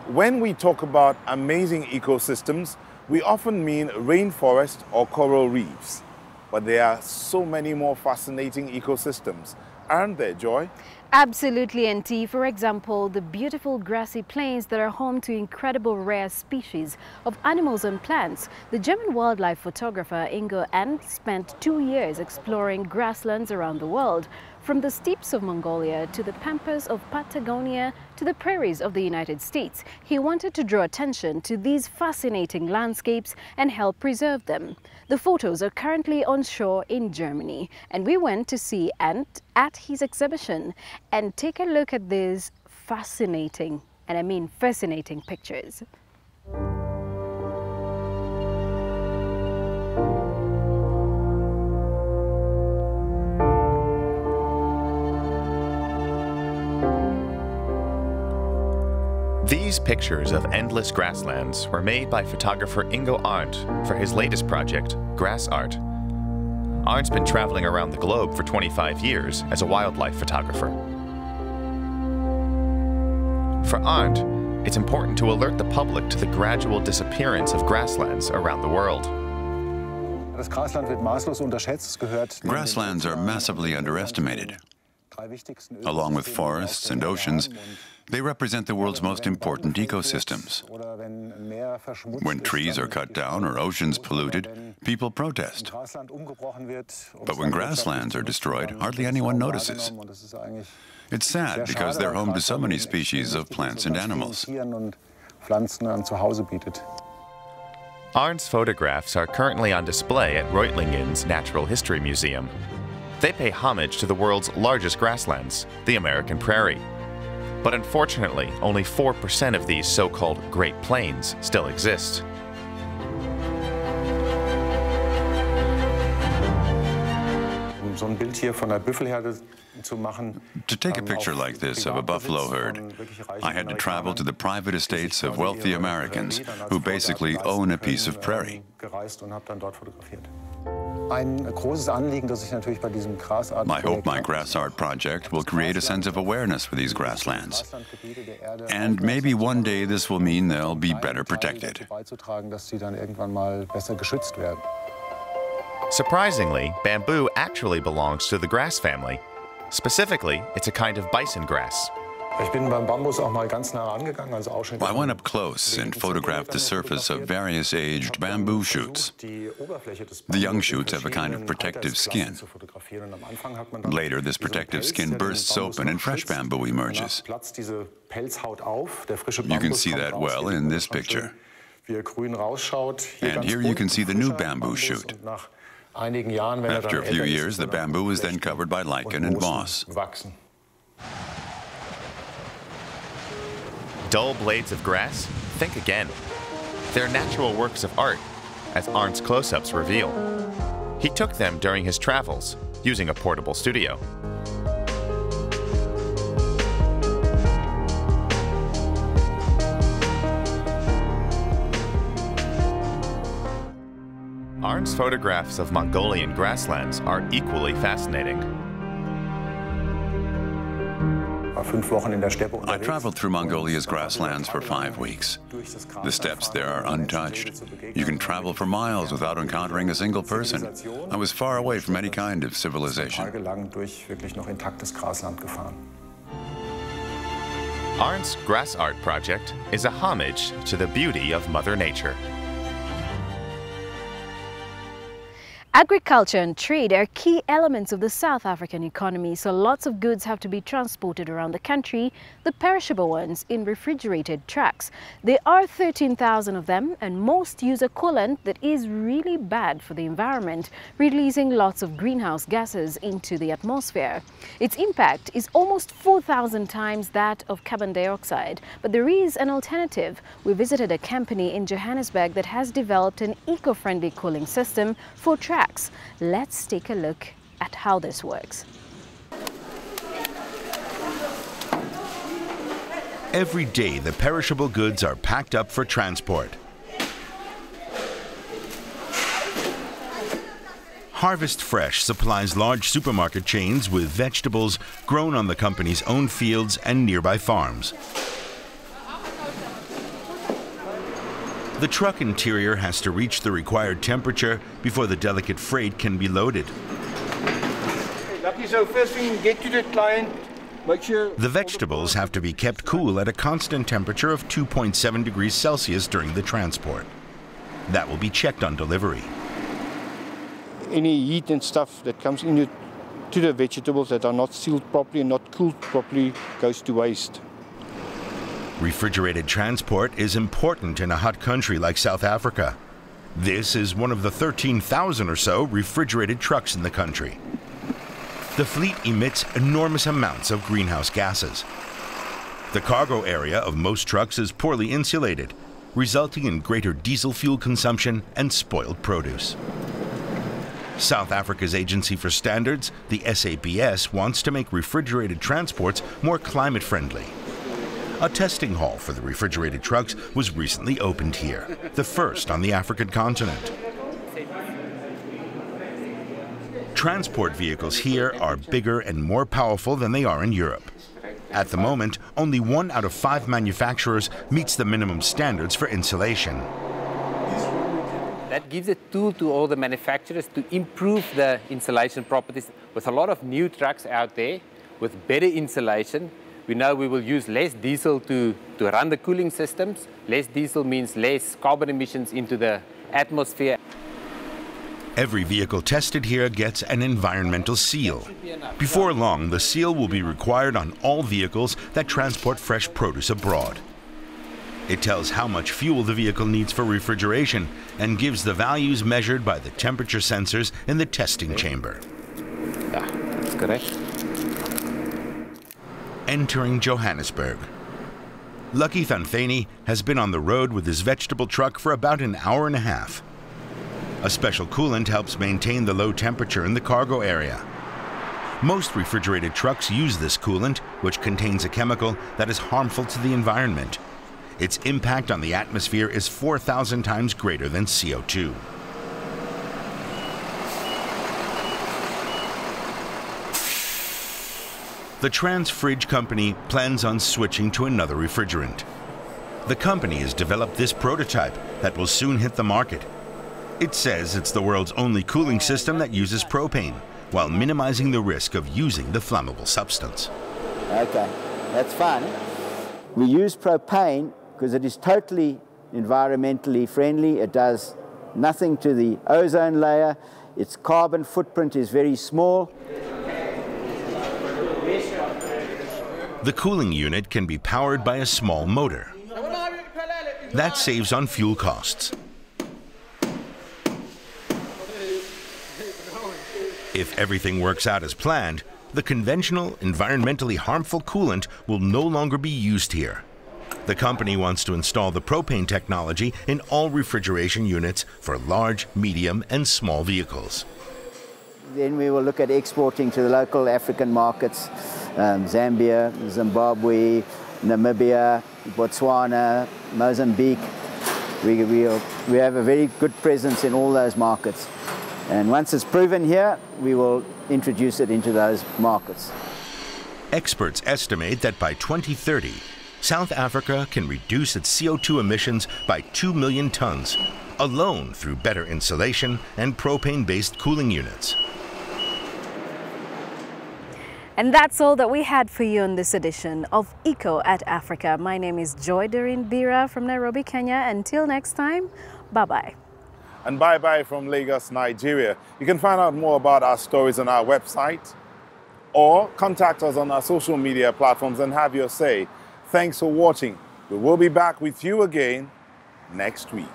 When we talk about amazing ecosystems, we often mean rainforest or coral reefs. But there are so many more fascinating ecosystems, aren't there, Joy? Absolutely, NT. For example, the beautiful grassy plains that are home to incredible rare species of animals and plants. The German wildlife photographer Ingo Arndt spent 2 years exploring grasslands around the world, from the steppes of Mongolia to the pampas of Patagonia to the prairies of the United States. He wanted to draw attention to these fascinating landscapes and help preserve them. The photos are currently on shore in Germany, and we went to see Arndt at his exhibition and take a look at these fascinating, and I mean fascinating, pictures. These pictures of endless grasslands were made by photographer Ingo Arndt for his latest project, Grass Art. Arndt's been traveling around the globe for 25 years as a wildlife photographer. For Arndt, it's important to alert the public to the gradual disappearance of grasslands around the world. Grasslands are massively underestimated. Along with forests and oceans, they represent the world's most important ecosystems. When trees are cut down or oceans polluted, people protest. But when grasslands are destroyed, hardly anyone notices. It's sad because they're home to so many species of plants and animals. Arndt's photographs are currently on display at Reutlingen's Natural History Museum. They pay homage to the world's largest grasslands, the American prairie. But unfortunately, only 4% of these so-called Great Plains still exist. To take a picture like this of a buffalo herd, I had to travel to the private estates of wealthy Americans who basically own a piece of prairie. I hope my Grass Art project will create a sense of awareness for these grasslands. And maybe one day this will mean they'll be better protected. Surprisingly, bamboo actually belongs to the grass family. Specifically, it's a kind of bison grass. I went up close and photographed the surface of various aged bamboo shoots. The young shoots have a kind of protective skin. Later, this protective skin bursts open and fresh bamboo emerges. You can see that well in this picture. And here you can see the new bamboo shoot. After a few years, the bamboo is then covered by lichen and moss. Dull blades of grass? Think again. They're natural works of art, as Arndt's close-ups reveal. He took them during his travels, using a portable studio. Arndt's photographs of Mongolian grasslands are equally fascinating. I traveled through Mongolia's grasslands for 5 weeks. The steppes there are untouched. You can travel for miles without encountering a single person. I was far away from any kind of civilization. Arndt's Grass Art project is a homage to the beauty of Mother Nature. Agriculture and trade are key elements of the South African economy, so lots of goods have to be transported around the country, the perishable ones in refrigerated trucks. There are 13,000 of them, and most use a coolant that is really bad for the environment, releasing lots of greenhouse gases into the atmosphere. Its impact is almost 4,000 times that of carbon dioxide, but there is an alternative. We visited a company in Johannesburg that has developed an eco-friendly cooling system for trucks. Let's take a look at how this works. Every day, the perishable goods are packed up for transport. Harvest Fresh supplies large supermarket chains with vegetables grown on the company's own fields and nearby farms. The truck interior has to reach the required temperature before the delicate freight can be loaded. So first thing, get to the client, make sure... The vegetables have to be kept cool at a constant temperature of 2.7 degrees Celsius during the transport. That will be checked on delivery. Any heat and stuff that comes into the vegetables that are not sealed properly and not cooled properly goes to waste. Refrigerated transport is important in a hot country like South Africa. This is one of the 13,000 or so refrigerated trucks in the country. The fleet emits enormous amounts of greenhouse gases. The cargo area of most trucks is poorly insulated, resulting in greater diesel fuel consumption and spoiled produce. South Africa's Agency for Standards, the SAPS, wants to make refrigerated transports more climate-friendly. A testing hall for the refrigerated trucks was recently opened here, the first on the African continent. Transport vehicles here are bigger and more powerful than they are in Europe. At the moment, only 1 out of 5 manufacturers meets the minimum standards for insulation. That gives a tool to all the manufacturers to improve the insulation properties. With a lot of new trucks out there with better insulation, we know we will use less diesel to run the cooling systems. Less diesel means less carbon emissions into the atmosphere. Every vehicle tested here gets an environmental seal. Before long, the seal will be required on all vehicles that transport fresh produce abroad. It tells how much fuel the vehicle needs for refrigeration and gives the values measured by the temperature sensors in the testing chamber. Yeah, that's correct. Entering Johannesburg. Lucky Thantheni has been on the road with his vegetable truck for about an hour and a half. A special coolant helps maintain the low temperature in the cargo area. Most refrigerated trucks use this coolant, which contains a chemical that is harmful to the environment. Its impact on the atmosphere is 4,000 times greater than CO2. The Transfridge company plans on switching to another refrigerant. The company has developed this prototype that will soon hit the market. It says it's the world's only cooling system that uses propane, while minimizing the risk of using the flammable substance. Okay, that's fine. We use propane because it is totally environmentally friendly. It does nothing to the ozone layer. Its carbon footprint is very small. The cooling unit can be powered by a small motor. That saves on fuel costs. If everything works out as planned, the conventional, environmentally harmful coolant will no longer be used here. The company wants to install the propane technology in all refrigeration units for large, medium, and small vehicles. Then we will look at exporting to the local African markets, Zambia, Zimbabwe, Namibia, Botswana, Mozambique. We have a very good presence in all those markets. And once it's proven here, we will introduce it into those markets. Experts estimate that by 2030, South Africa can reduce its CO2 emissions by 2 million tons, alone through better insulation and propane-based cooling units. And that's all that we had for you on this edition of Eco at Africa. My name is Joy Doreen Bira from Nairobi, Kenya. Until next time, bye-bye. And bye-bye from Lagos, Nigeria. You can find out more about our stories on our website or contact us on our social media platforms and have your say. Thanks for watching. We will be back with you again next week.